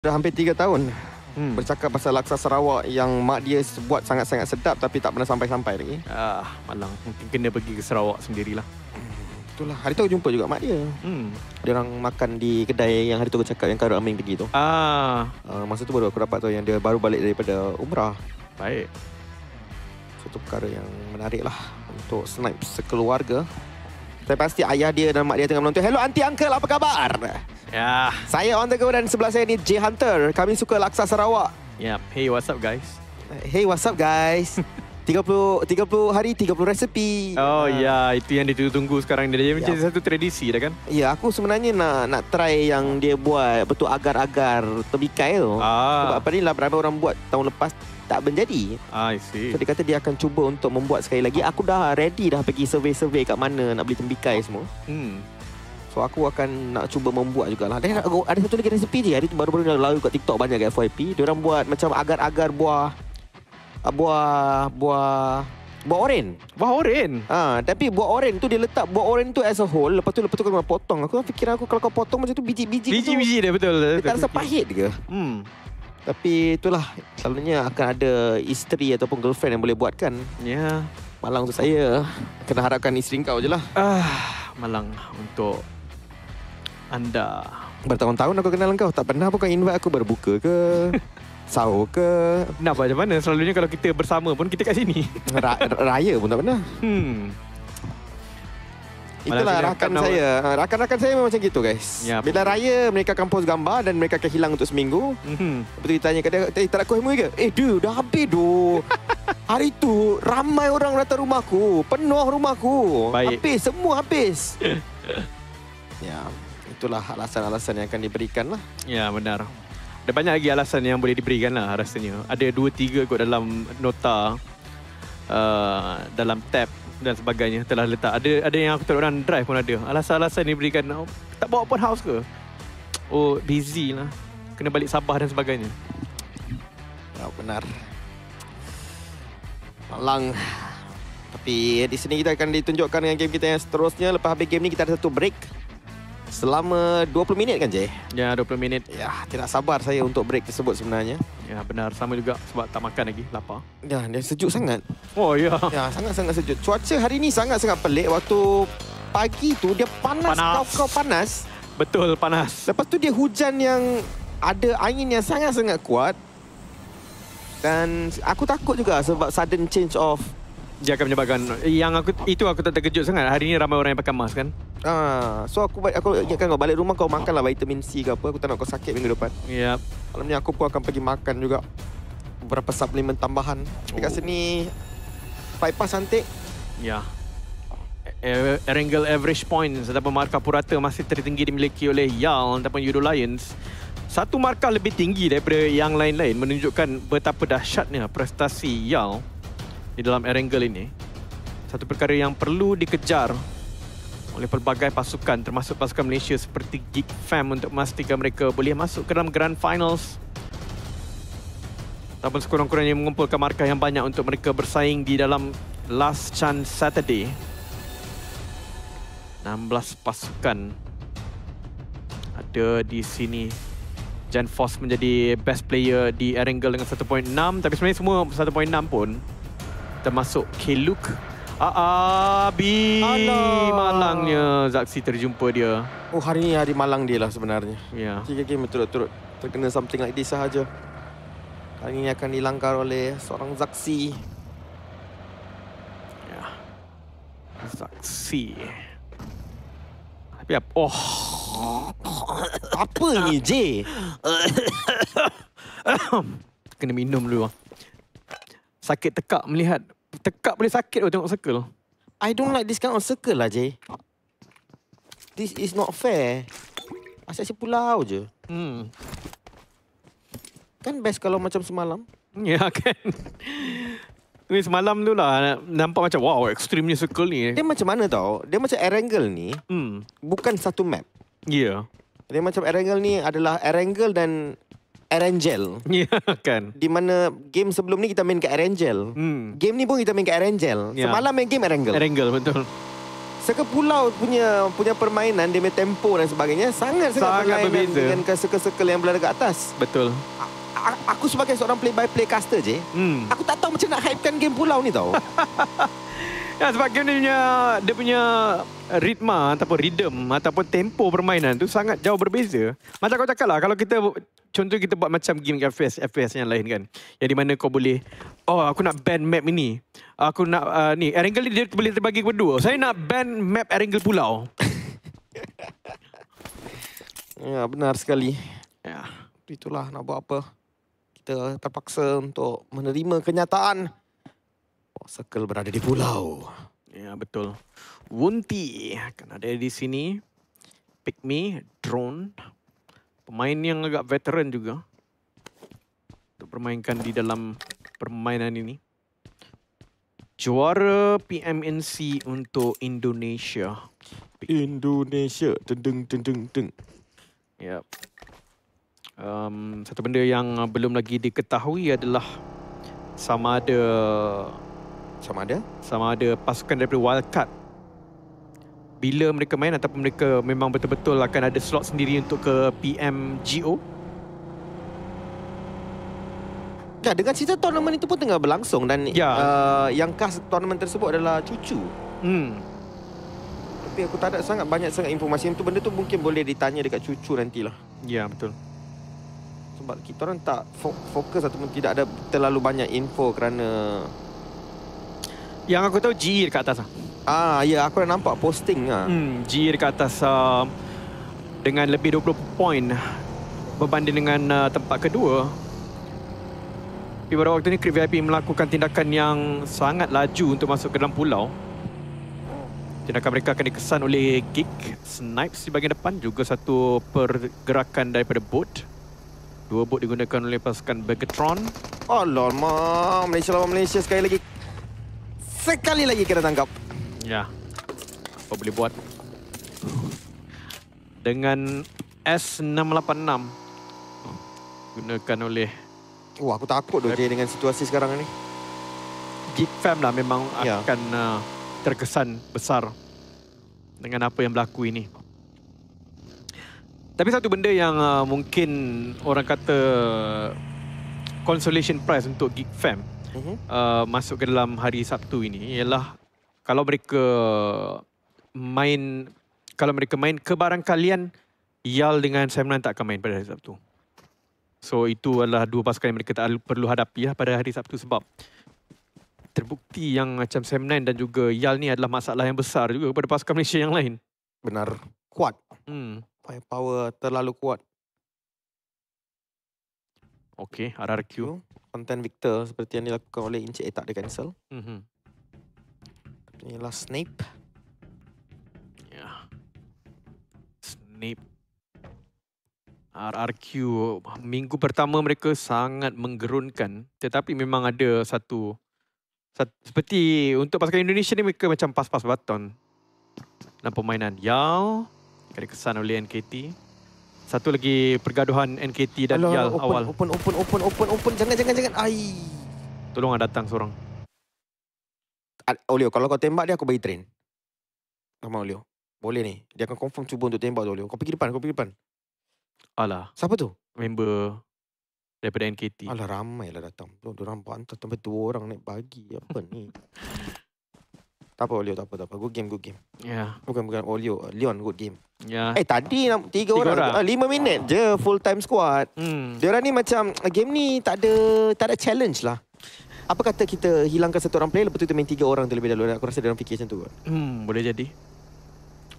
Dah hampir 3 tahun bercakap pasal laksa Sarawak yang mak dia buat sangat-sangat sedap tapi tak pernah sampai-sampai lagi. Malang mungkin kena pergi ke Sarawak sendirilah. Itulah, hari tu aku jumpa juga mak dia. Dia orang makan di kedai yang hari tu aku cakap yang Khairul Amin pergi tu. Masa tu baru aku dapat tahu yang dia baru balik daripada umrah. Baik. Satu perkara yang menarik lah untuk Snipe sekeluarga. Saya pasti ayah dia dan mak dia tengah menonton. Hello aunty uncle, apa khabar? Ya. Saya on the go dan sebelah saya ni J Hunter. Kami suka laksa Sarawak. Yep. Hey, what's up guys? Hey, what's up guys? 30 hari 30 resepi. Ya, itu yang ditunggu sekarang. Dia macam satu tradisi dah kan? Ya, aku sebenarnya nak try yang dia buat betul agar-agar tebikai tu. Sebab apa ni lah berapa orang buat tahun lepas tak menjadi. I see. So dia kata dia akan cuba untuk membuat sekali lagi. Aku dah ready dah pergi survey-survey kat mana nak beli tembikai semua. So aku akan nak cuba membuat jugalah. Dan ada satu lagi resipi je. Hari tu baru-baru dah lalu kat TikTok banyak kat FYP. Dia orang buat macam agar-agar buah oren. Buah oren? Tapi buah oren tu dia letak buah oren tu as a whole. Lepas tu kau kena potong. Aku fikir kalau kau potong macam tu biji-biji Biji-biji dia betul. Dia tak rasa pahit ke? Tapi itulah, selalunya akan ada isteri ataupun girlfriend yang boleh buatkan. Ya. Malang untuk saya. Kena harapkan isteri kau je lah. Malang untuk anda. Bertahun-tahun aku kenal kau. Tak pernah pun kau invite aku berbuka ke sahur ke. Nak buat macam mana? Selalunya kalau kita bersama pun kita kat sini. Raya pun tak pernah. Itulah rakan saya. Rakan-rakan saya memang macam gitu guys. Ya, bila raya mereka akan post gambar dan mereka akan hilang untuk seminggu. Lepas tu kita tanya kat dia, tak nak kau MUI ke? Dude, dah habis tu. Hari tu ramai orang datang rumahku. Penuh rumahku. Baik. Habis, semua habis. Ya, itulah alasan-alasan yang akan diberikan lah. Ya, benar. Ada banyak lagi alasan yang boleh diberikan lah rasanya. Ada 2-3 kot dalam nota, dalam tab dan sebagainya telah letak. Ada yang aku tahu orang drive pun ada. Alasan-alasan diberikan, tak bawa open house ke? Busy lah. Kena balik Sabah dan sebagainya. Ya, benar. Malang. Tapi di sini kita akan ditunjukkan dengan game kita yang seterusnya. Lepas habis game ni kita ada satu break selama 20 minit kan Jay? Ya, 20 minit. Ya, tidak sabar saya untuk break tersebut sebenarnya. Ya, benar. Sama juga sebab tak makan lagi, lapar. Ya, dia sejuk sangat. Oh, ya. Ya, sangat-sangat sejuk. Cuaca hari ni sangat-sangat pelik. Waktu pagi tu dia panas. Kau panas. Betul, panas. Lepas tu dia hujan yang ada angin yang sangat-sangat kuat. Dan aku takut juga sebab sudden change of. Dia akan menyebabkan aku tak terkejut sangat. Hari ni ramai orang yang pakai mask kan. So aku ingatkan kau balik rumah kau makanlah vitamin C ke apa. Aku tak nak kau sakit minggu depan. Ya. Malam ni aku pun akan pergi makan juga beberapa suplemen tambahan. Dekat sini bypass cantik. Ya. Erangel average points ataupun markah purata masih tertinggi dimiliki oleh YAL ataupun Euro Lions. Satu markah lebih tinggi daripada yang lain-lain menunjukkan betapa dahsyatnya prestasi YAL di dalam Erangel ini. Satu perkara yang perlu dikejar oleh pelbagai pasukan termasuk pasukan Malaysia seperti Geek Fam untuk memastikan mereka boleh masuk ke dalam Grand Finals ataupun sekurang-kurangnya mengumpulkan markah yang banyak untuk mereka bersaing di dalam Last Chance Saturday. 16 pasukan ada di sini. Jan Foss menjadi best player di Erangel dengan 1.6, tapi sebenarnya semua 1.6 pun termasuk K-Luke. Malangnya Zaxi terjumpa dia. Hari ni hari malang dia lah sebenarnya. Ya. 3 game berturut-turut terkena something like this sahaja. Hari ini akan dilanggar oleh seorang Zaxi. Ya. Zaxi. Tapi apa? Apa ini J? Kena minum dulu. Sakit tekak melihat. Tekak boleh sakit tengok circle. I don't like this kind of circle lah J. This is not fair. Asyik pulau je. Kan best kalau macam semalam. Ya kan. Semalam tu lah nampak macam wow, ekstrimnya circle ni. Dia macam mana tau? Dia macam Erangel ni bukan satu map. Ya. Dia macam Erangel ni adalah Erangel dan Erangel. Ya kan. Di mana game sebelum ni kita main ke Erangel. Game ni pun kita main ke Erangel. Ya. Semalam main game Erangel. Erangel betul. Seka Pulau punya permainan, dia punya tempo dan sebagainya sangat berlainan dengan circle-circle yang berada dekat atas. Betul. Aku sebagai seorang play-by-play caster je, aku tak tahu macam nak hypekan game Pulau ni tau. Ya, sebab game dia punya ritma ataupun rhythm ataupun tempo permainan tu sangat jauh berbeza. Macam kau cakap lah, kalau contoh kita buat macam game FPS yang lain kan, yang di mana kau boleh, aku nak ban map ini, aku nak ni Erangel dia boleh terbagi kepada dua. Saya nak ban map Erangel Pulau. Ya, benar sekali. Ya, itulah nak buat apa. Kita terpaksa untuk menerima kenyataan circle berada di pulau. Ya, betul. Wunti akan ada di sini. Pygmy, Drone. Pemain yang agak veteran juga untuk bermainkan di dalam permainan ini. Juara PMNC untuk Indonesia. Indonesia. Deng. Yep. Satu benda yang belum lagi diketahui adalah sama ada pasukan daripada Wildcard bila mereka main ataupun mereka memang betul-betul akan ada slot sendiri untuk ke PMGO. Ya, dengan cerita tournament itu pun tengah berlangsung dan yang khas tournament tersebut adalah Cucu. Tapi aku tak ada sangat informasi itu. Benda tu mungkin boleh ditanya dekat Cucu nantilah. Ya, betul. Sebab kita orang tak fokus ataupun tidak ada terlalu banyak info kerana yang aku tahu GE dekat atas lah. Ya, aku dah nampak posting lah. GE dekat atas dengan lebih 20 poin berbanding dengan tempat kedua. Tapi pada waktu ini Creep VIP melakukan tindakan yang sangat laju untuk masuk ke dalam pulau. Tindakan mereka akan dikesan oleh Geek Snipes di bahagian depan. Juga satu pergerakan daripada boat. 2 boat digunakan oleh pasukan Begatron. Alamak, Malaysia lawan Malaysia sekali lagi. Sekali lagi kena tangkap. Ya, apa boleh buat. Dengan S686 gunakan oleh aku takut doh dengan situasi sekarang ni. Geek Fam lah memang akan terkesan besar dengan apa yang berlaku ini. Tapi satu benda yang mungkin orang kata consolation prize untuk Geek Fam masuk ke dalam hari Sabtu ini ialah kalau mereka main kebarangkalian Yal dengan Sam9 tak akan main pada hari Sabtu. So itu adalah dua pasukan yang mereka tak perlu hadapi pada hari Sabtu sebab terbukti yang macam Sam9 dan juga Yal ni adalah masalah yang besar juga kepada pasukan Malaysia yang lain. Benar, kuat. Power terlalu kuat. Okey, RRQ. Konten Victor seperti yang dilakukan oleh Encik tak dia cancel. Inilah Snape. Ya. Snape. RRQ minggu pertama mereka sangat menggerunkan, tetapi memang ada satu seperti untuk pasukan Indonesia ni mereka macam pas-pas baton dalam permainan. Yal akan dikesan oleh NKT. Satu lagi pergaduhan NKT dan Yal awal. Open. Jangan. Ai. Tolong datang seorang. Olio, kalau kau tembak dia aku bagi train. Sama Olio. Boleh ni. Dia akan confirm cuba untuk tembak tu Olio. Kau pergi depan. Alah. Siapa tu? Member daripada NKT. Alah, ramai lah datang. Diorang pantas sampai 2 orang naik bagi. Apa ni? Tak apa Olio, tak apa. Good game. Ya. Bukan Olio. Leon, good game. Ya. Tadi 3 orang. 5 minit je full time squad. Diorang ni macam game ni tak ada challenge lah. Apa kata kita hilangkan 1 orang player, lepas tu kita main 3 orang terlebih dahulu. Aku rasa diorang fikir macam tu kot. Boleh jadi.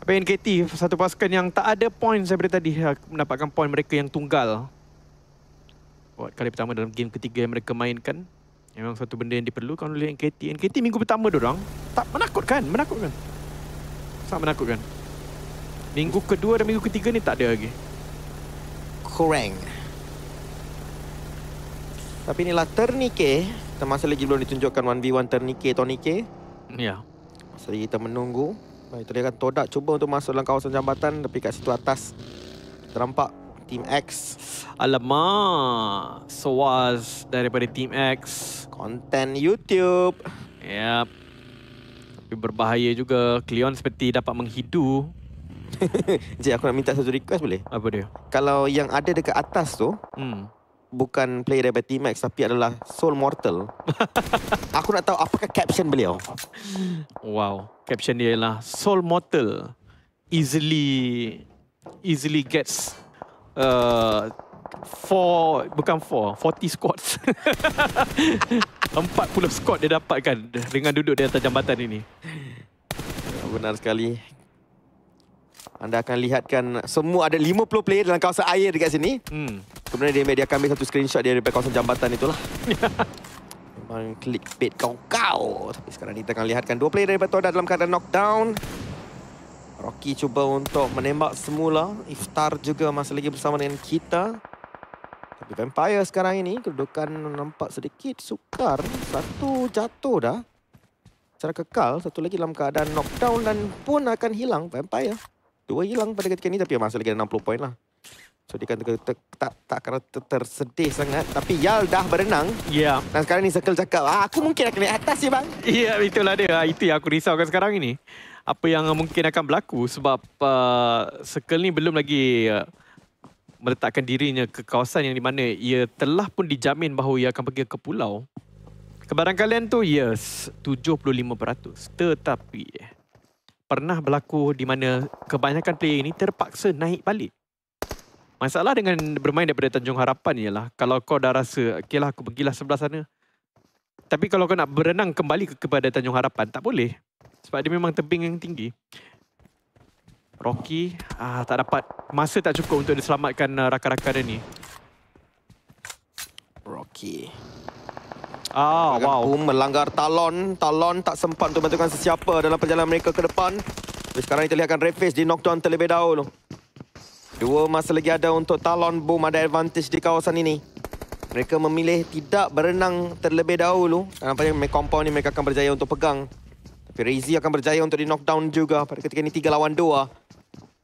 Tapi NKT satu pasukan yang tak ada points daripada tadi mendapatkan poin mereka yang tunggal. Buat kali pertama dalam game ketiga yang mereka mainkan. Memang satu benda yang diperlukan oleh NKT. NKT minggu pertama diorang tak menakutkan. Sangat menakutkan. Minggu kedua dan minggu ketiga ni tak ada lagi. Kurang. Tapi inilah Ternike. Kita masih lagi belum ditunjukkan 1v1 Ternike, Tonike. Ya. Masih kita menunggu. Baik, tadi kan Todak cuba untuk masuk dalam kawasan jambatan, tapi kat situ atas ternampak Team X. Alamak. Soaz daripada Team X. Konten YouTube. Yap. Tapi berbahaya juga. Cleon seperti dapat menghidu. Cik, aku nak minta satu request boleh? Apa dia? Kalau yang ada dekat atas tu, bukan player daripada T-Max tapi adalah Soul Mortal. Aku nak tahu apakah caption beliau. Wow. Caption dia ialah Soul Mortal easily gets 40 squads. 40 squad dia dapatkan dengan duduk di atas jambatan ini. Benar sekali. Anda akan lihatkan semua ada 50 player dalam kawasan air dekat sini. Kemudian dia akan ambil satu screenshot dia daripada kawasan jambatan itulah. Memang clickbait kau-kau. Tapi sekarang kita akan lihatkan 2 player daripada Toda dalam keadaan knockdown. Rocky cuba untuk menembak semula. Iftar juga masih lagi bersama dengan kita. Tapi Vampire sekarang ini kedudukan nampak sedikit sukar. Satu jatuh dah secara kekal. Satu lagi dalam keadaan knockdown dan pun akan hilang Vampire. 2 hilang pada ketika ini tapi masih lagi ada 60 poin lah. So dia kan tak akan tersedih sangat. Tapi Yal dah berenang. Ya. Dan sekarang ni Circle cakap, aku mungkin akan naik atas ya bang. Ya, itulah dia. Itu yang aku risaukan sekarang ini. Apa yang mungkin akan berlaku sebab Circle ni belum lagi meletakkan dirinya ke kawasan yang di mana ia telah pun dijamin bahawa ia akan pergi ke pulau. Kebarangkalian tu, yes, 75%. Tetapi pernah berlaku di mana kebanyakan player ini terpaksa naik balik. Masalah dengan bermain daripada Tanjung Harapan ialah kalau kau dah rasa, okeylah aku pergilah sebelah sana. Tapi kalau kau nak berenang kembali kepada Tanjung Harapan, tak boleh. Sebab dia memang tebing yang tinggi. Rocky tak dapat, masa tak cukup untuk diselamatkan rakan-rakan dia ni. Rocky. Wow. Melanggar Talon. Talon tak sempat untuk bantukan sesiapa dalam perjalanan mereka ke depan. Tapi sekarang kita lihatkan Reface di knockdown terlebih dahulu. 2 masih lagi ada untuk Talon. Boom, ada advantage di kawasan ini. Mereka memilih tidak berenang terlebih dahulu. Dan nampaknya compound ni mereka akan berjaya untuk pegang. Tapi Razy akan berjaya untuk di knockdown juga. Pada ketika ini 3 lawan 2.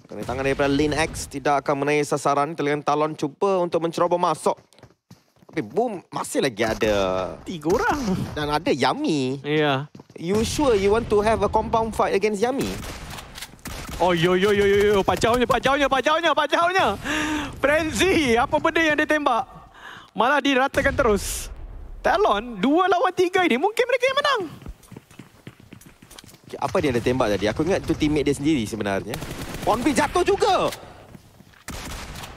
Kena tangan daripada Lin X tidak akan menaik sasaran. Kita lihat Talon cuba untuk menceroboh masuk. Tapi boom, masih lagi ada 3 orang. Dan ada Yami. Ya. You sure you want to have a compound fight against Yami? Oh, yo. Pajaunya. Frenzy, apa benda yang dia tembak? Malah diratakan terus. Talon, 2 lawan 3 ini, mungkin mereka yang menang. Okay, apa dia ada tembak tadi? Aku ingat itu teammate dia sendiri sebenarnya. Onbi jatuh juga.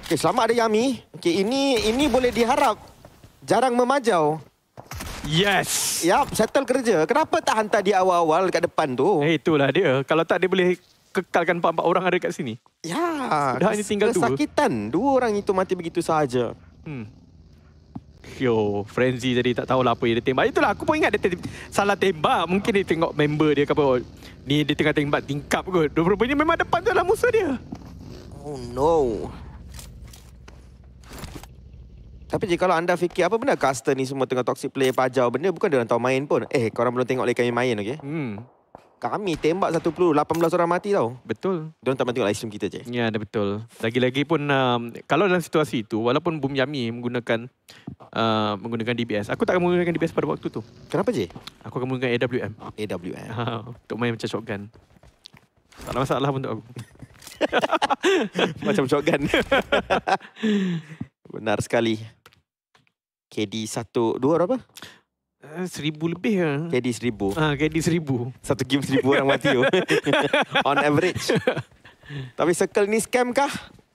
Okay, selamat ada Yami. Okay, ini boleh diharap. Jarang memajau. Yes. Yap, settle kerja. Kenapa tak hantar dia awal-awal dekat depan tu? Itulah dia. Kalau tak, dia boleh kekalkan 4 orang ada kat sini. Ya. Dah hanya tinggal 2. Kesakitan. 2 orang itu mati begitu sahaja. Yo, Frenzy tadi tak tahulah apa yang dia tembak. Itulah, aku pun ingat dia salah tembak. Mungkin dia tengok member dia ke apa. Ni dia tengah tembak tingkap kot. Rupanya memang depan tu adalah musuh dia. Oh no. Tapi kalau anda fikir apa benda caster ni semua tengah toxic player pajau, benda bukan dia orang tahu main pun. Korang belum tengok lagi kami main, okey? Kami tembak 1 peluru, 18 orang mati tau. Betul. Diorang tak tengok live stream kita je. Ya, betul. Lagi-lagi pun kalau dalam situasi itu, walaupun Boom Yami menggunakan DBS, aku tak akan menggunakan DBS pada waktu tu. Kenapa je? Aku akan menggunakan AWM. AWM. Untuk main macam shotgun. Tak ada masalah pun untuk aku. Macam shotgun. Benar sekali. KD 1, 2 apa? 1000 lebih lah. KD 1000. KD 1000. Satu game 1000 orang mati tu. On average. Tapi Circle ni scam kah?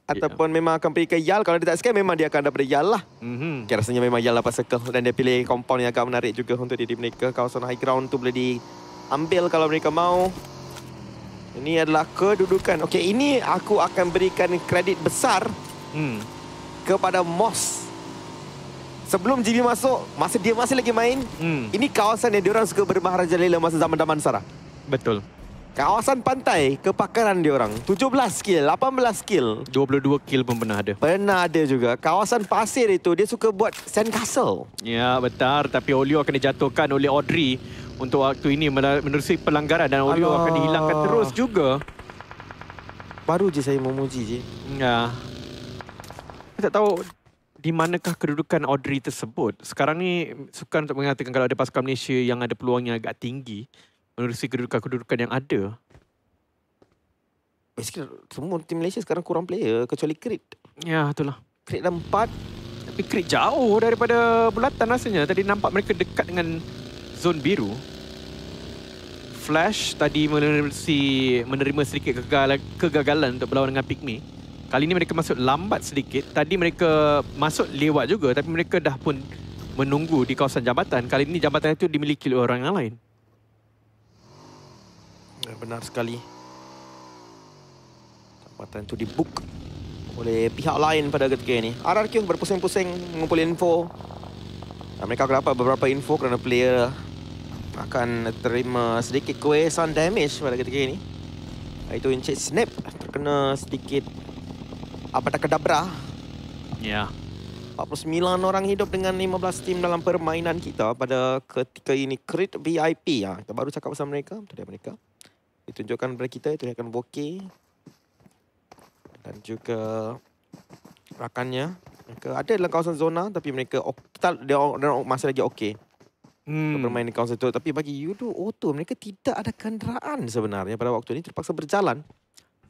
Ataupun memang akan pergi ke Yal? Kalau dia tak scam, memang dia akan daripada Yal lah. Okay, rasanya memang Yal dapat Circle. Dan dia pilih compound yang agak menarik juga untuk diri mereka. Kawasan high ground tu boleh diambil kalau mereka mau. Ini adalah kedudukan. Okay, ini aku akan berikan kredit besar kepada Moss. Sebelum GB masuk, masa dia masih lagi main, ini kawasan yang diorang suka bermaharajalela masa zaman Damansara. Betul. Kawasan pantai, kepakaran diorang. 17 kill, 18 kill. 22 kill pun pernah ada. Pernah ada juga. Kawasan pasir itu, dia suka buat sandcastle. Ya, betul. Tapi Olio akan dijatuhkan oleh Audrey untuk waktu ini menerusi pelanggaran. Dan Olio akan dihilangkan terus juga. Baru je saya memuji je. Ya. Saya tak tahu di manakah kedudukan Audrey tersebut. Sekarang ni sukan untuk mengatakan kalau ada pasukan Malaysia yang ada peluangnya agak tinggi. menerusi kedudukan-kedudukan yang ada. Basically, semua tim Malaysia sekarang kurang player kecuali Creed. Ya, itulah. Creed dah 4. Tapi Creed jauh daripada bulatan rasanya. Tadi nampak mereka dekat dengan zon biru. Flash tadi menerima sedikit kegagalan untuk berlawan dengan Pygmy. Kali ini mereka masuk lambat sedikit. Tadi mereka masuk lewat juga, tapi mereka dah pun menunggu di kawasan jambatan. Kali ini jambatan itu dimiliki oleh orang yang lain. Benar sekali. Jambatan itu dibook oleh pihak lain pada ketika ini. RRQ berpusing-pusing mengumpul info. Dan mereka akan dapat beberapa info kerana player akan terima sedikit kewesan damage pada ketika ini. Itu Encik Snap terkena sedikit abrakadabra. Ya. 49 orang hidup dengan 15 tim dalam permainan kita pada ketika ini. Creed VIP ya. Kita baru cakap pasal mereka. Itu dia mereka. Ditunjukkan kepada kita itu akan bokeh. Dan juga rakannya. Mereka ada dalam kawasan zona tapi mereka dia masih lagi okey. Bermain di kawasan itu. Tapi bagi Yudo Auto, mereka tidak ada kenderaan sebenarnya pada waktu ini. Terpaksa berjalan.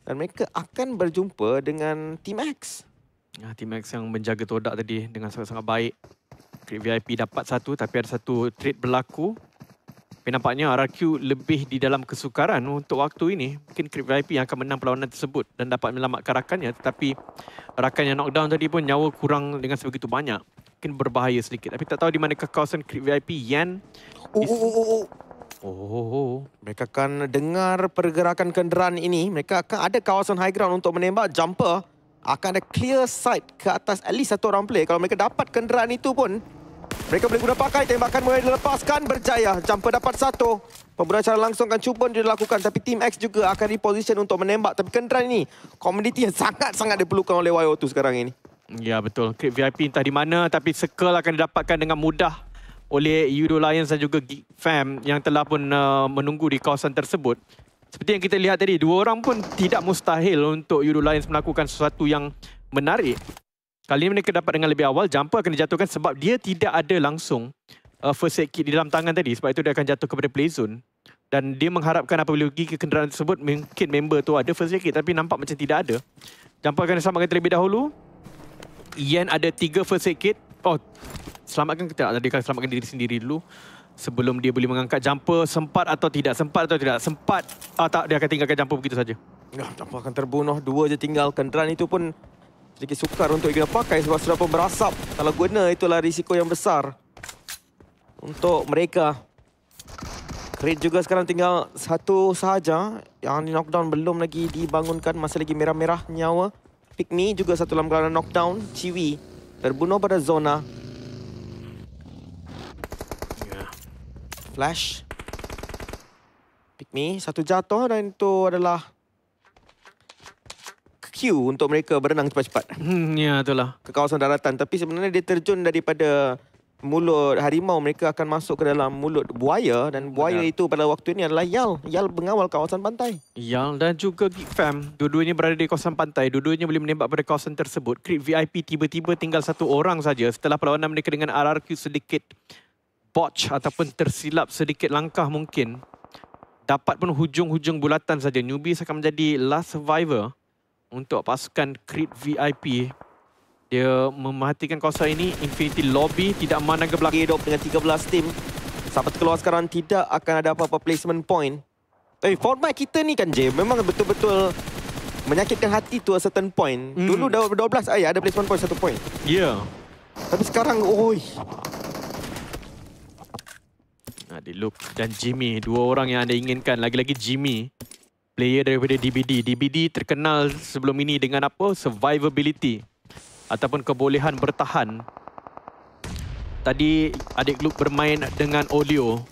Dan mereka akan berjumpa dengan Team X. Ya, Team X yang menjaga todak tadi dengan sangat-sangat baik. Creed VIP dapat satu, tapi ada satu trade berlaku. Tapi nampaknya RRQ lebih di dalam kesukaran untuk waktu ini. Mungkin Creed VIP yang akan menang perlawanan tersebut dan dapat menyelamatkan rakannya. Tetapi rakan yang knockdown tadi pun nyawa kurang dengan sebegitu banyak. Mungkin berbahaya sedikit. Tapi tak tahu di manakah kawasan Creed VIP. Yan. Mereka akan dengar pergerakan kenderaan ini. Mereka akan ada kawasan high ground untuk menembak jumper. Akan ada clear sight ke atas at least satu orang play. Kalau mereka dapat kenderaan itu pun, mereka boleh guna pakai. Tembakan mulai dilepaskan. Berjaya. Jumper dapat satu. Pembunuhan secara langsung akan cuba dilakukan. Tapi Team X juga akan reposition untuk menembak. Tapi kenderaan ini, komoditi yang sangat-sangat diperlukan oleh YO2 sekarang ini. Ya, betul. Creed VIP entah di mana. Tapi circle akan didapatkan dengan mudah oleh Yudo Lions dan juga Geek Fam yang telah pun menunggu di kawasan tersebut. Seperti yang kita lihat tadi, dua orang pun tidak mustahil untuk Yudo Lions melakukan sesuatu yang menarik. Kali ini mereka dapat dengan lebih awal. Jumper akan dijatuhkan sebab dia tidak ada langsung first aid kit di dalam tangan tadi. Sebab itu dia akan jatuh kepada play zone. Dan dia mengharapkan apabila pergi ke kenderaan tersebut, mungkin member tu ada first aid kit. Tapi nampak macam tidak ada. Jumper akan diselamatkan terlebih dahulu. Ian ada 3 first aid kit. Oh, selamatkan kita. Dia akan selamatkan diri sendiri dulu. Sebelum dia boleh mengangkat jumper. Sempat atau tidak? Sempat atau tidak? Sempat. Tak, dia akan tinggalkan jumper begitu saja. Jumper akan terbunuh. 2 je tinggal. Kenderaan itu pun sedikit sukar untuk dia pakai sebab sudah pun berasap. Kalau guna, itulah risiko yang besar untuk mereka. Creed juga sekarang tinggal satu sahaja. Yang di knockdown belum lagi dibangunkan. Masih lagi merah-merah nyawa. Pygmy juga satu dalam keadaan knockdown. Ciwi terbunuh pada zona. Flash. Pygmy satu jatuh dan itu adalah cue untuk mereka berenang cepat-cepat. Ya, itulah. Ke kawasan daratan. Tapi sebenarnya dia terjun daripada mulut harimau. Mereka akan masuk ke dalam mulut buaya. Dan buaya itu pada waktu ini adalah Yal. Yal mengawal kawasan pantai. Yal dan juga Geek Fam. Dua-duanya berada di kawasan pantai. Dua-duanya boleh menembak pada kawasan tersebut. Creed VIP tiba-tiba tinggal satu orang saja. Setelah perlawanan mereka dengan RRQ sedikit botch ataupun tersilap sedikit langkah mungkin. Dapat pun hujung-hujung bulatan saja. Newbies akan menjadi last survivor untuk pasukan Creed VIP. Dia memerhatikan kawasan ini. Infinity Lobby tidak memandang ke belakang. Hidup dengan 13 tim. Sampai keluar sekarang tidak akan ada apa-apa placement point. Tapi format kita ni kan je, memang betul-betul menyakitkan hati to a certain point. Dulu 12 ada placement point 1 point. Ya. Yeah. Tapi sekarang, oi. Luke dan Jimmy, dua orang yang anda inginkan. Lagi-lagi Jimmy, player daripada DBD. DBD terkenal sebelum ini dengan apa? Survivability ataupun kebolehan bertahan. Tadi adik Luke bermain dengan Olio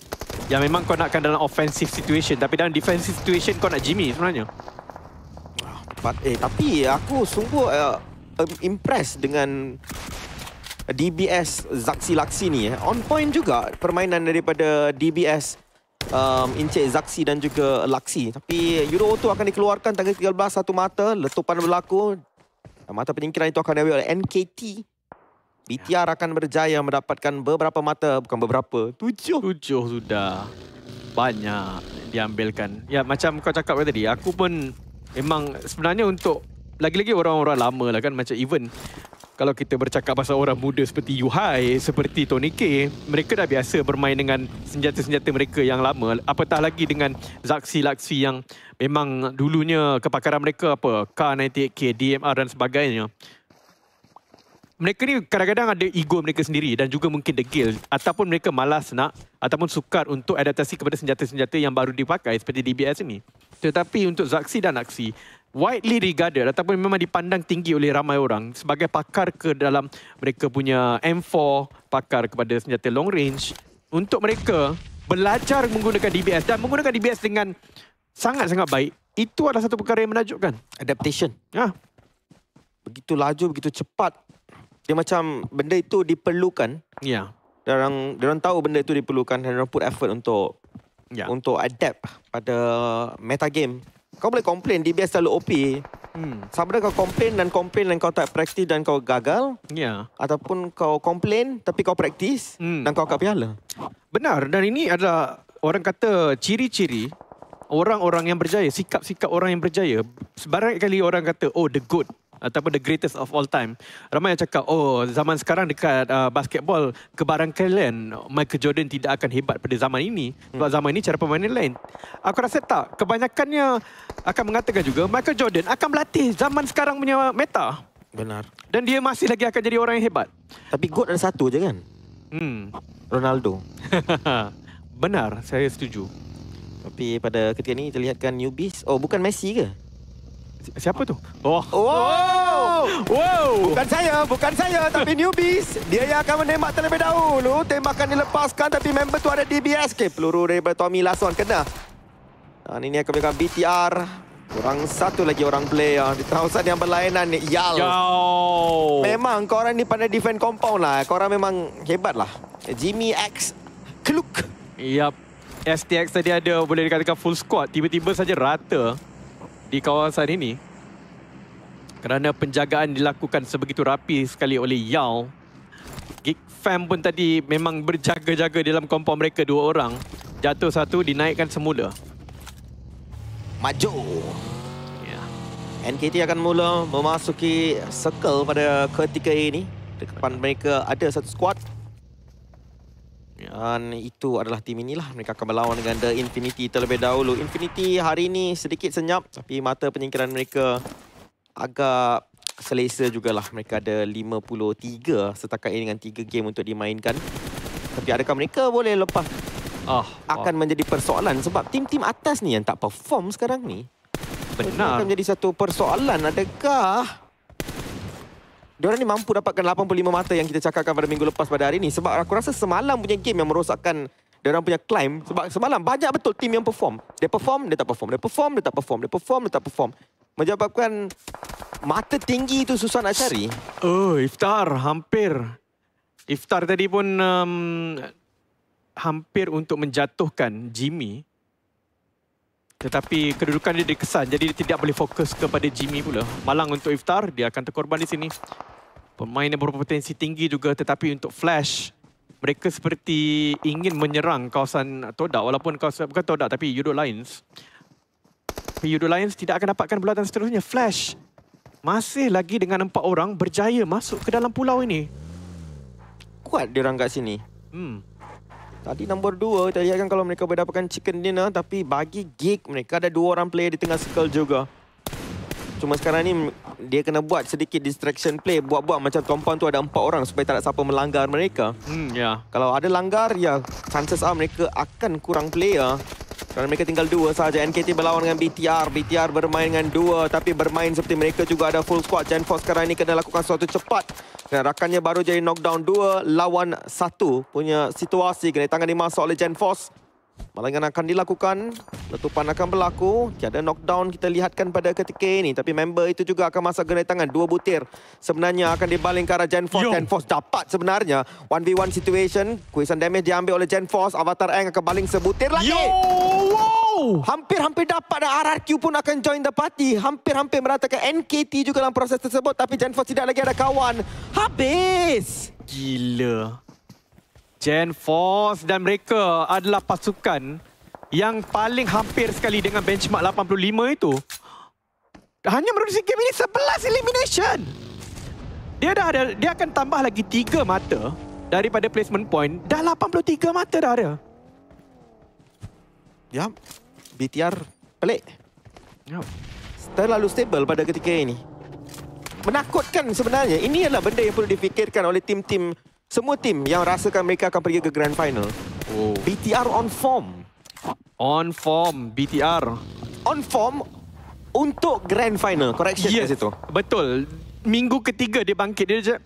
yang memang kau nakkan dalam offensive situation, tapi dalam defensive situation kau nak Jimmy sebenarnya. Tapi aku sungguh impressed dengan DBS Zaxi Laxi ni. On point juga permainan daripada DBS Encik Zaxi dan juga Laxi. Tapi Yudo Auto akan dikeluarkan tanggal 13 satu mata. Letupan berlaku. Mata penyingkiran itu akan diambil oleh NKT. BTR akan berjaya mendapatkan beberapa mata. Bukan beberapa, 7. 7 sudah. Banyak. diambilkan. Ya, macam kau cakap tadi, aku pun memang sebenarnya untuk lagi-lagi orang-orang lama lah kan, macam even kalau kita bercakap pasal orang muda seperti Yuhai, seperti Tony K, mereka dah biasa bermain dengan senjata-senjata mereka yang lama. Apatah lagi dengan Zaxi yang memang dulunya kepakaran mereka apa, K98K, DMR dan sebagainya. Mereka ni kadang-kadang ada ego mereka sendiri dan juga mungkin degil, ataupun mereka malas nak ataupun sukar untuk adaptasi kepada senjata-senjata yang baru dipakai seperti DBS ini. Tetapi untuk Zaxi dan Aksi, widely regarded ataupun memang dipandang tinggi oleh ramai orang sebagai pakar ke dalam mereka punya M4, pakar kepada senjata long range. Untuk mereka belajar menggunakan DBS dan menggunakan DBS dengan sangat-sangat baik, itu adalah satu perkara yang menakjubkan. Adaptation. Ya. Begitu laju, begitu cepat. Dia macam benda itu diperlukan. Ya. Diorang tahu benda itu diperlukan dan diorang put effort untuk adapt pada meta game. Kau boleh komplain DBS selalu OP. Sama ada kau komplain dan kau tak praktis dan kau gagal. Ya. Ataupun kau komplain tapi kau praktis dan kau angkat piala. Benar, dan ini adalah orang kata ciri-ciri orang-orang yang berjaya, sikap-sikap orang yang berjaya. Sebarang kali orang kata, oh the GOAT ataupun the greatest of all time. Ramai yang cakap, oh zaman sekarang dekat basketball, kebarangkalian Michael Jordan tidak akan hebat pada zaman ini. Sebab zaman ini cara permainan lain. Aku rasa tak. Kebanyakannya akan mengatakan juga, Michael Jordan akan berlatih zaman sekarang punya meta. Benar. Dan dia masih lagi akan jadi orang yang hebat. Tapi GOAT ada satu je kan? Ronaldo. Benar, saya setuju. Tapi pada ketika ni kita lihatkan newbies. Oh, bukan Messi ke? Siapa tu? Oh. Bukan saya, tapi newbies. Dia yang akan menembak terlebih dahulu. Tembakan dilepaskan, tapi member tu ada DBS. Okay, peluru daripada Tommy Lason kena. Dan ini akan menjadi BTR. Kurang satu lagi orang player di kawasan yang berlainan ni. Yal. Memang korang ni pandai defend compound lah. Korang memang hebat lah. Jimmy X Kluk. Yap. STX tadi ada boleh dikatakan full squad. Tiba-tiba saja rata di kawasan ini. Kerana penjagaan dilakukan sebegitu rapi sekali oleh Yao. Geek Fam pun tadi memang berjaga-jaga dalam kompon mereka, dua orang. Jatuh satu, dinaikkan semula. Maju. NKT akan mula memasuki circle pada ketika ini. Depan mereka ada satu squad. Dan itu adalah tim inilah. Mereka akan berlawan dengan The Infinity terlebih dahulu. Infinity hari ini sedikit senyap. Tapi mata penyingkiran mereka agak selesa jugalah. Mereka ada 53 setakat ini dengan 3 game untuk dimainkan. Tapi adakah mereka boleh lepas? Akan menjadi persoalan. Sebab tim-tim atas ni yang tak perform sekarang ni. Benar. Akan menjadi satu persoalan. Adakah diorang ni mampu dapatkan 85 mata yang kita cakapkan pada minggu lepas pada hari ni? Sebab aku rasa semalam punya game yang merosakkan diorang punya climb. Sebab semalam banyak betul tim yang perform. Dia perform, dia tak perform. Dia perform, dia tak perform. Dia perform, dia tak perform. Menyebabkan mata tinggi itu susah nak cari. Iftar hampir. Iftar tadi pun hampir untuk menjatuhkan Jimmy. Tetapi kedudukan dia dikesan, jadi dia tidak boleh fokus kepada Jimmy pula. Malang untuk Iftar, dia akan terkorban di sini. Pemain yang berpotensi tinggi juga, tetapi untuk Flash, mereka seperti ingin menyerang kawasan Todak. Walaupun kawasan, bukan Todak, tapi Yudo Lions. Tapi Yudo Lions tidak akan dapatkan bulatan seterusnya. Flash masih lagi dengan 4 orang berjaya masuk ke dalam pulau ini. Kuat dia orang kat sini. Tadi nombor 2, kita lihatkan kalau mereka boleh dapatkan chicken dinner. Tapi bagi Geek, mereka ada 2 orang player di tengah circle juga. Cuma sekarang ni, dia kena buat sedikit distraction play. Buat-buat macam compound tu ada 4 orang supaya tak ada siapa melanggar mereka. Kalau ada langgar, ya chances are mereka akan kurang player. Kerana mereka tinggal 2 saja. NKT berlawan dengan BTR. BTR bermain dengan 2. Tapi bermain seperti mereka juga ada full squad. GenForce sekarang ni kena lakukan sesuatu cepat. Dan rakannya baru jadi knockdown 2 lawan 1 punya situasi. Kena tangan dimasuk oleh GenForce. Malangan akan dilakukan. Letupan akan berlaku. Tiada knockdown kita lihatkan pada ketika ini. Tapi member itu juga akan masuk grenade tangan. 2 butir. Sebenarnya akan dibaling ke arah GenForce. GenForce dapat sebenarnya. 1v1 situation. Kuisan damage diambil oleh GenForce. Avatar Aang akan baling sebutir lagi. Hampir-hampir dapat dah. RRQ pun akan join the party. Hampir-hampir meratakan NKT juga dalam proses tersebut. Tapi GenForce tidak lagi ada kawan. Habis. Gila. GenForce dan mereka adalah pasukan yang paling hampir sekali dengan benchmark 85 itu hanya menerusi game ini 11 elimination. Dia akan tambah lagi 3 mata daripada placement point. Dah 83 mata dah ada. Ya, BTR pelik. Ya. Terlalu stable pada ketika ini. Menakutkan sebenarnya. Ini adalah benda yang perlu difikirkan oleh tim-tim, semua tim yang rasakan mereka akan pergi ke Grand Final. Oh. BTR on form. On form, BTR. On form untuk Grand Final. Correction kat situ. Betul. Minggu ketiga dia bangkit, dia je,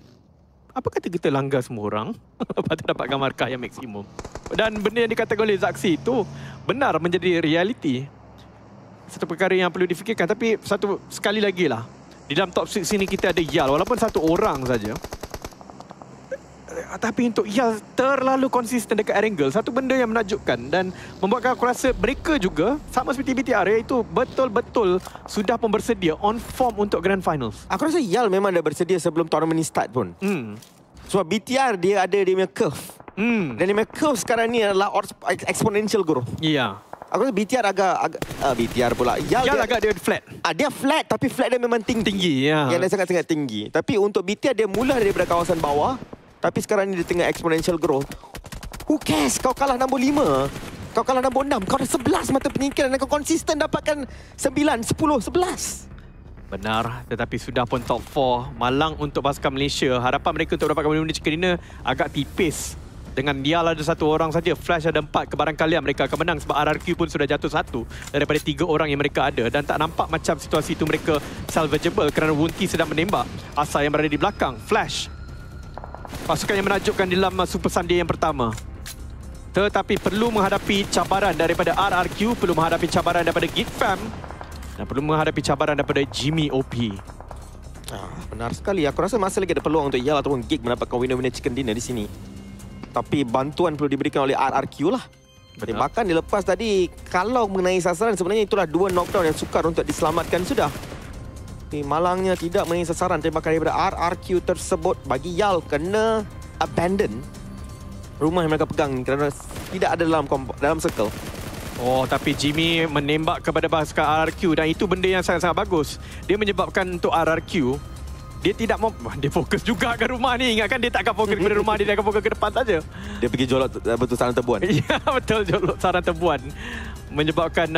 apa kata kita langgar semua orang? Lepas tu dapatkan markah yang maksimum. Dan benda yang dikatakan oleh Zaxi itu benar menjadi realiti. Satu perkara yang perlu difikirkan. Tapi sekali lagi lah, di dalam top 6 ini kita ada Yal. Walaupun satu orang saja. Tapi untuk Yal terlalu konsisten dekat Erangel. Satu benda yang menakjubkan dan membuatkan aku rasa mereka juga sama seperti BTR, iaitu betul-betul sudah pun bersedia on form untuk Grand Finals. Aku rasa Yal memang dah bersedia sebelum tournament ni start pun. Sebab BTR dia ada dia punya curve. Dan dia punya curve sekarang ni adalah exponential growth. Ya. Aku rasa BTR agak BTR pula. Yal agak dia flat. Dia flat, tapi flat dia memang tinggi. Ya. Yang dia sangat-sangat tinggi. Tapi untuk BTR dia mula daripada kawasan bawah. Tapi sekarang ni dia tengah exponential growth. Who cares? Kau kalah nombor 5. Kau kalah nombor 6. Kau ada 11 mata penyingkiran dan kau konsisten dapatkan 9, 10, 11. Benar, tetapi sudah pun top 4. Malang untuk pasukan Malaysia. Harapan mereka untuk dapatkan benda-benda chicken dinner agak tipis. Dengan Yal ada 1 orang saja, Flash ada 4. Kebarangkalian mereka akan menang sebab RRQ pun sudah jatuh 1 daripada 3 orang yang mereka ada. Dan tak nampak macam situasi itu mereka salvageable kerana Wunti sedang menembak Asa yang berada di belakang. Flash, pasukan yang menakjubkan di dalam Super Sunday yang pertama. Tetapi perlu menghadapi cabaran daripada RRQ, perlu menghadapi cabaran daripada Geek Fam dan perlu menghadapi cabaran daripada Jimmy OP. Benar sekali. Aku rasa masih lagi ada peluang untuk Yal ataupun Geek mendapatkan winner-winner chicken dinner di sini. Tapi bantuan perlu diberikan oleh RRQ lah. Tembakan dilepas tadi, kalau mengenai sasaran, sebenarnya itulah 2 knockdown yang sukar untuk diselamatkan sudah. Tapi malangnya tidak mengenai sasaran. Tembakan daripada RRQ tersebut bagi Yal kena abandon rumah yang mereka pegang kerana tidak ada dalam circle. Oh, tapi Jimmy menembak kepada pasukan RRQ dan itu benda yang sangat-sangat bagus. Dia menyebabkan untuk RRQ, dia tidak mau, dia fokus juga ke rumah ni. Ingatkan dia tak akan fokus kepada rumah dia akan fokus ke depan saja. Dia pergi jolok betul sarang tebuan. Ya, betul, jolok sarang tebuan. Menyebabkan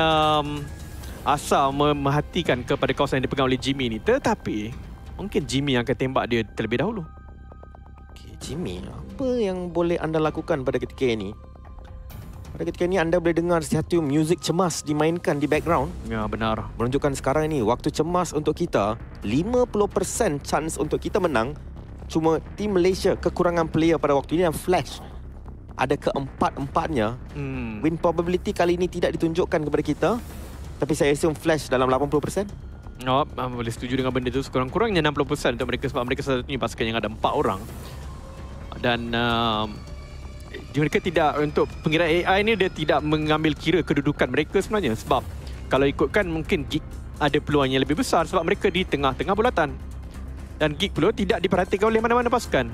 Asa memerhatikan kepada kawasan yang dipegang oleh Jimmy ni. Tetapi mungkin Jimmy yang akan tembak dia terlebih dahulu. Okay, Jimmy, apa yang boleh anda lakukan pada ketika ini? Pada ketika ini anda boleh dengar satu muzik cemas dimainkan di background. Ya, benar. Menunjukkan sekarang ini waktu cemas untuk kita. 50% chance untuk kita menang. Cuma tim Malaysia kekurangan player pada waktu ini dan Flash ada keempat-empatnya. Win probability kali ini tidak ditunjukkan kepada kita. Tapi saya assume Flash dalam 80%. Oh, boleh setuju dengan benda itu. Sekurang-kurangnya 60% untuk mereka sebab mereka satunya pasukan yang ada 4 orang. Dan mereka tidak, untuk pengiraan AI ni dia tidak mengambil kira kedudukan mereka sebenarnya. Sebab kalau ikutkan mungkin Geek ada peluang yang lebih besar sebab mereka di tengah-tengah bulatan. Dan Geek pula tidak diperhatikan oleh mana-mana pasukan.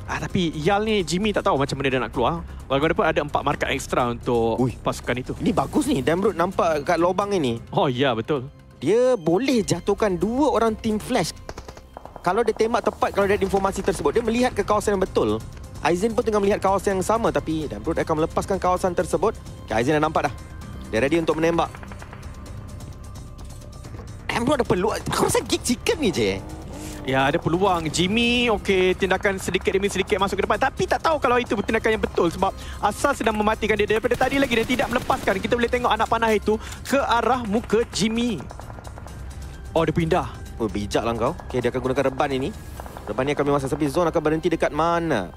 Tapi Yal ni, Jimmy tak tahu macam mana dia nak keluar. Walaupun ada 4 markah ekstra untuk pasukan itu. Ini bagus ni, Damrut nampak kat lubang ini. Oh ya, betul. Dia boleh jatuhkan 2 orang tim Flash. Kalau dia tembak tepat, kalau dia ada informasi tersebut, dia melihat ke kawasan yang betul. Aizen pun tengah melihat kawasan yang sama, tapi Damrut akan melepaskan kawasan tersebut. Okay, Aizen dah nampak dah. Dia ready untuk menembak. Damrut ada peluang. Aku rasa Geek chicken ni je. Ya, ada peluang. Jimmy, okey, tindakan sedikit demi sedikit masuk ke depan. Tapi tak tahu kalau itu tindakan yang betul sebab Asal sedang mematikan dia daripada tadi lagi. Dia tidak melepaskan. Kita boleh tengok anak panah itu ke arah muka Jimmy. Oh, dia pindah. Oh, bijak lah kau. Okay, dia akan gunakan reban ini. Reban ni akan memang tapi zone akan berhenti dekat mana?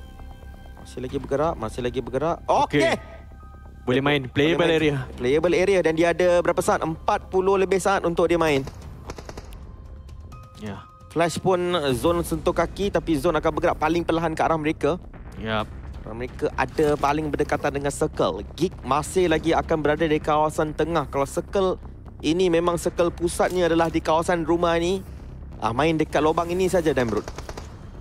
Masih lagi bergerak, masih lagi bergerak. Okey. Boleh main playable area. Playable area dan dia ada berapa saat? 40 lebih saat untuk dia main. Ya. Flash pun zone sentuh kaki tapi zone akan bergerak paling perlahan ke arah mereka. Yap. Mereka ada paling berdekatan dengan circle. Geek masih lagi akan berada di kawasan tengah. Kalau circle ini memang circle pusatnya adalah di kawasan rumah ni. Main dekat lubang ini saja Damrut.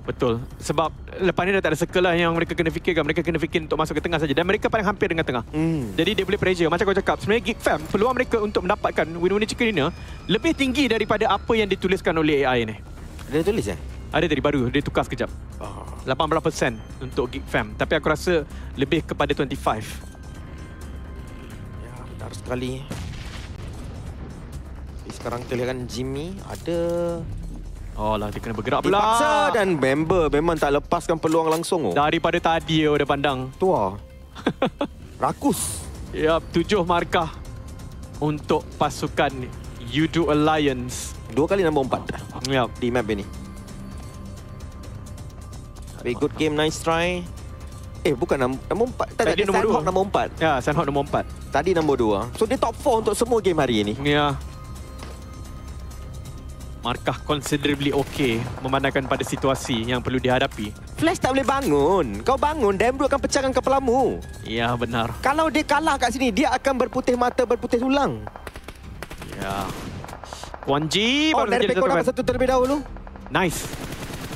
Betul. Sebab lepas ni dah tak ada circle lah yang mereka kena fikirkan. Mereka kena fikir untuk masuk ke tengah saja. Dan mereka paling hampir dengan tengah. Jadi dia boleh pressure. Macam kau cakap, sebenarnya Geek Fam, peluang mereka untuk mendapatkan win-win chicken dinner lebih tinggi daripada apa yang dituliskan oleh AI ni. Dia tulis Ada tadi baru, dia tukar sekejap. 18% untuk Geek Fam. Tapi aku rasa lebih kepada 25. Ya, benar sekali. Sekarang kita lihatkan Jimmy ada... Oh lah, dia kena bergerak pula. Dipaksa dan member memang tak lepaskan peluang langsung. Daripada tadi dia pandang. Tua. Rakus. Yap, 7 markah untuk pasukan Yudu Alliance. 2 kali nombor 4 Yap. di map ini. Very good game, nice try. Bukan nombor 4. Tadi nombor 2. Nombor 4. Ya, Sandhawk nombor 4. Tadi nombor 2. So dia top 4 untuk semua game hari ini. Ya. Markah considerably okay memandangkan pada situasi yang perlu dihadapi. Flash tak boleh bangun. Kau bangun, Damru akan pecahkan kepalamu. Ya, benar. Kalau dia kalah kat sini, dia akan berputih mata, berputih tulang. Ya. Wan Ji baru saja dijatuhkan. Dapat satu terlebih dahulu. Nice.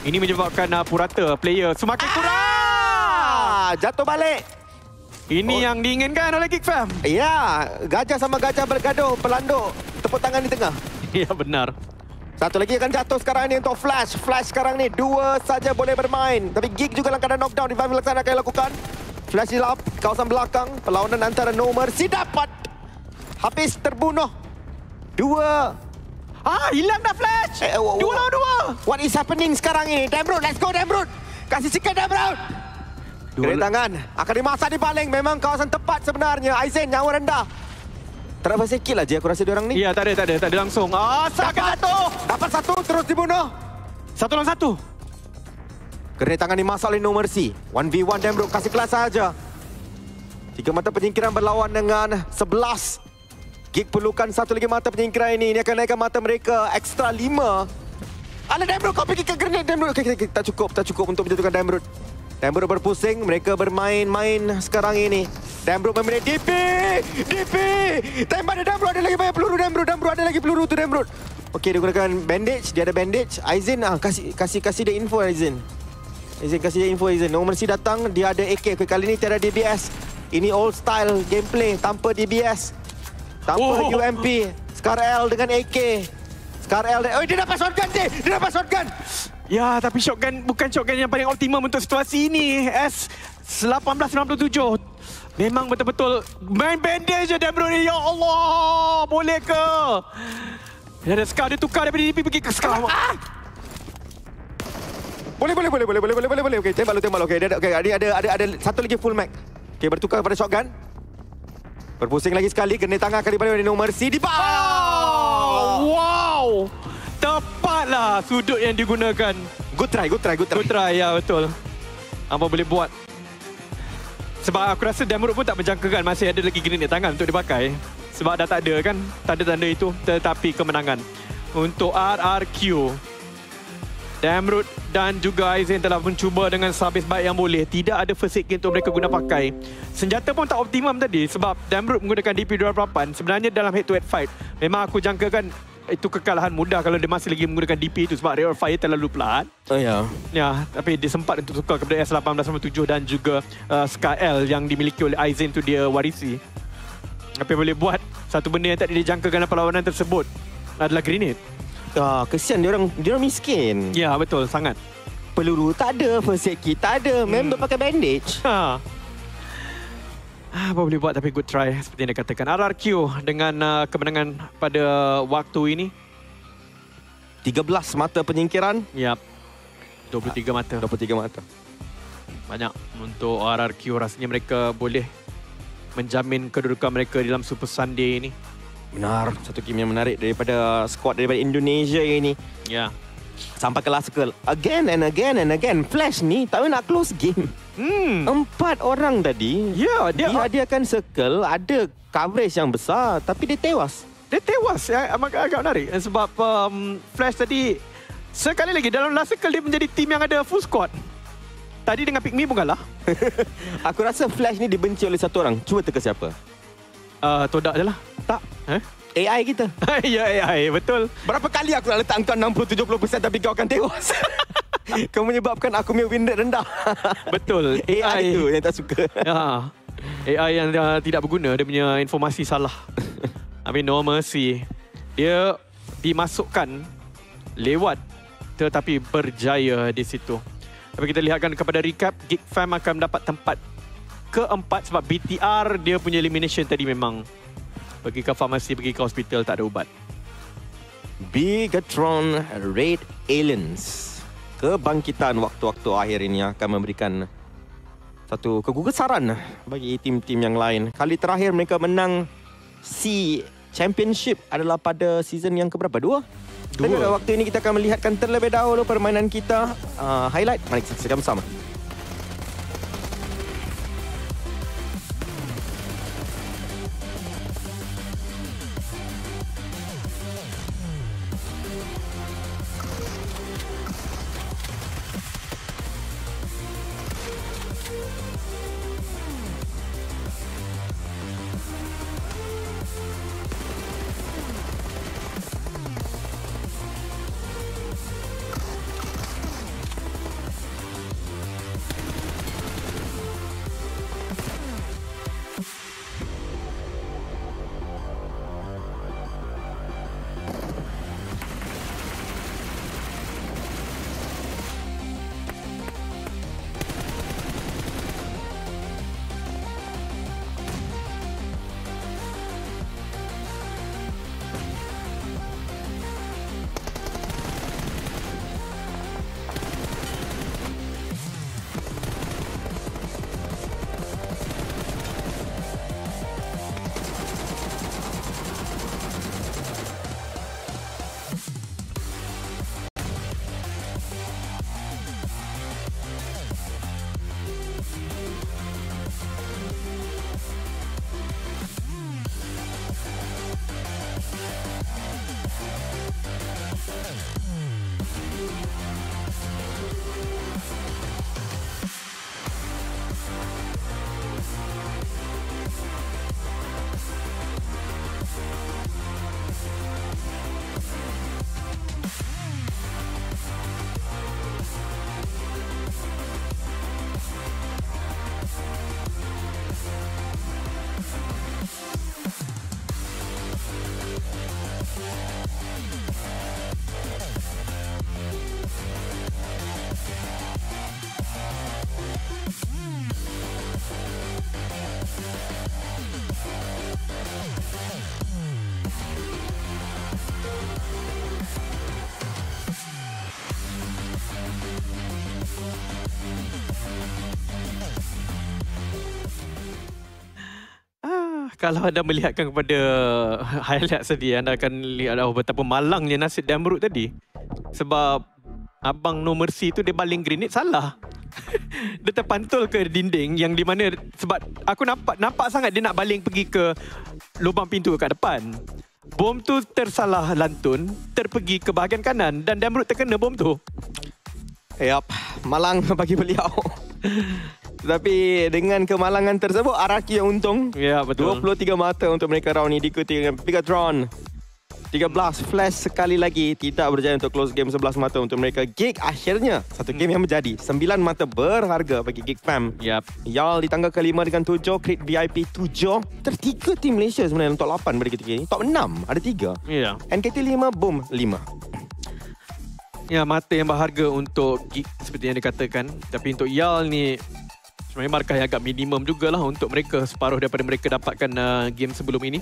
Ini menyebabkan Purata player semakin kurang. Jatuh balik. Ini yang diinginkan oleh Geek Fam. Ya, gajah sama gajah bergaduh, pelanduk. Tepuk tangan di tengah. Ya, benar. Satu lagi akan jatuh sekarang ni untuk Flash. Flash sekarang ni 2 saja boleh bermain. Tapi Geek juga dalam keadaan knockdown. Revival Laksana akan lakukan. Flash di lap, kawasan belakang. Perlawanan antara No Mercy dapat. Habis terbunuh. 2. Hilang dah Flash. 2 lawan 2. What is happening sekarang ni? Damrud, let's go Damrud. Kasih sikit Damrud. Kiri tangan. Akan dimasak di baling. Memang kawasan tepat sebenarnya. Aizen nyawa rendah. Terdapat sikit lah je aku rasa diorang ni. Ya, tak ada langsung. Dapat satu, terus dibunuh. 1 lawan 1. Kena tangan dimasak oleh No Mercy. 1v1 Damrud kasih kelas saja. 3 mata penyingkiran berlawan dengan 11. Geek perlukan satu lagi mata penyingkiran ini. Ini akan naikkan mata mereka extra 5. Alah Damrud, kau pergi ke grenade Damrud. Okay, tak cukup untuk menjatuhkan Damrud. Damrud berpusing, mereka bermain-main sekarang ini. Damrud memilih DP! Tembak dia Damrud, ada lagi banyak peluru Damrud ada lagi peluru tu Damrud. Okey, dia gunakan bandage, dia ada bandage. Aizen kasih dia info Aizen. Kasih dia info Aizen. No Mercy datang, dia ada AK. Okay, kali ni tiada DBS. Ini old style gameplay tanpa DBS. Tanpa UMP. Scar L dengan AK. Scar L, dia dapat shotgun je. Dia dapat shotgun. Ya, tapi shotgun bukan shotgun yang paling optimum untuk situasi ini. S1897. Memang betul-betul main bandage je Damrud ni. Ya Allah, boleh ke? Dia ada Scar, dia tukar daripada DP pergi ke Scar. Boleh. Okey, tembak lu. Okey, ada satu lagi full mag. Okey, bertukar kepada shotgun. Berpusing lagi sekali, kena tangan kali pada No Mercy di bawah. Wow. Tepatlah sudut yang digunakan. Good try. Ya, betul. Apa boleh buat? Sebab aku rasa Damrud pun tak menjangkakan masih ada lagi grenade tangan untuk dipakai. Sebab dah tak ada kan tanda-tanda itu. Tetapi kemenangan untuk RRQ. Damrud dan juga Aizen telah mencuba dengan sehabis baik yang boleh. Tidak ada first aid kit untuk mereka guna pakai. Senjata pun tak optimum tadi sebab Damrud menggunakan DP28. Sebenarnya dalam head-to-head fight, memang aku jangkakan itu kekalahan mudah kalau dia masih lagi menggunakan DP itu sebab rate of fire terlalu pelan. Ya, tapi dia sempat untuk tukar kepada S1897 dan juga Scar L yang dimiliki oleh Aizen tu dia warisi. Apa yang boleh buat? Satu benda yang tak dijangkakan dalam perlawanan tersebut adalah grenade. Kesian dia orang miskin. Ya, betul, sangat. Peluru tak ada, first aid kit tak ada, member pakai bandage. Apa boleh buat tapi good try seperti yang dikatakan. RRQ dengan kemenangan pada waktu ini. 13 mata penyingkiran. Yap. 23 mata. Banyak untuk RRQ. Rasanya mereka boleh menjamin kedudukan mereka dalam Super Sunday ini. Benar. Satu game yang menarik daripada squad daripada Indonesia ini. Ya. Sampai ke last circle. Again and again. Flash ni tak nak close game. 4 orang tadi. Ya, dia akan circle. Ada coverage yang besar. Tapi dia tewas. Ya, agak menarik. Sebab Flash tadi, sekali lagi dalam last circle dia menjadi tim yang ada full squad. Tadi dengan Pikmi pun kalah. Aku rasa Flash ni dibenci oleh satu orang. Cuba teka siapa? Todak je lah. Tak. AI kita. Ya, AI. Betul. Berapa kali aku nak letak engkau 60-70% tapi kau akan tewas. Kau menyebabkan aku punya win rate rendah. Betul. AI tu yang tak suka. Ya. AI yang tidak berguna, dia punya informasi salah. I mean, no mercy. Dia dimasukkan lewat tetapi berjaya di situ. Tapi kita lihatkan kepada recap, Geek Fam akan mendapat tempat keempat sebab BTR dia punya elimination tadi memang pergi ke farmasi, pergi ke hospital, tak ada ubat. Bigatron Red Aliens. Kebangkitan waktu-waktu akhir ini akan memberikan satu kegugusaran bagi tim-tim yang lain. Kali terakhir mereka menang SEA Championship adalah pada season yang keberapa? Dua. Tapi pada waktu ini kita akan melihatkan terlebih dahulu permainan kita. Highlight, mari kita saksikan bersama. Kalau anda melihatkan kepada highlight tadi, anda akan lihat betapa malangnya nasib Damrut tadi. Sebab abang No Mercy tu dia baling grenade salah. Dia terpantul ke dinding yang di mana, sebab aku nampak sangat dia nak baling pergi ke lubang pintu kat depan. Bom tu tersalah lantun, terpergi ke bahagian kanan dan Damrut terkena bom tu. Yap, malang bagi beliau. Tetapi dengan kemalangan tersebut, Araki yang untung. Ya, betul. 23 mata untuk mereka round ini diikuti dengan Bigatron. 13 flash sekali lagi, tidak berjaya untuk close game 11 mata untuk mereka. Geek akhirnya satu game yang menjadi 9 mata berharga bagi Geek Fam. Yap. Yal di tangga ke-5 dengan 7, Crit VIP 7. Tertiga tim Malaysia sebenarnya untuk 8 pada ketika ini. Top 6 ada 3. Ya. NKT 5, Boom 5. Ya, mata yang berharga untuk Geek seperti yang dikatakan. Tapi untuk Yal ni sebenarnya markah yang agak minimum jugalah untuk mereka. Separuh daripada mereka dapatkan game sebelum ini.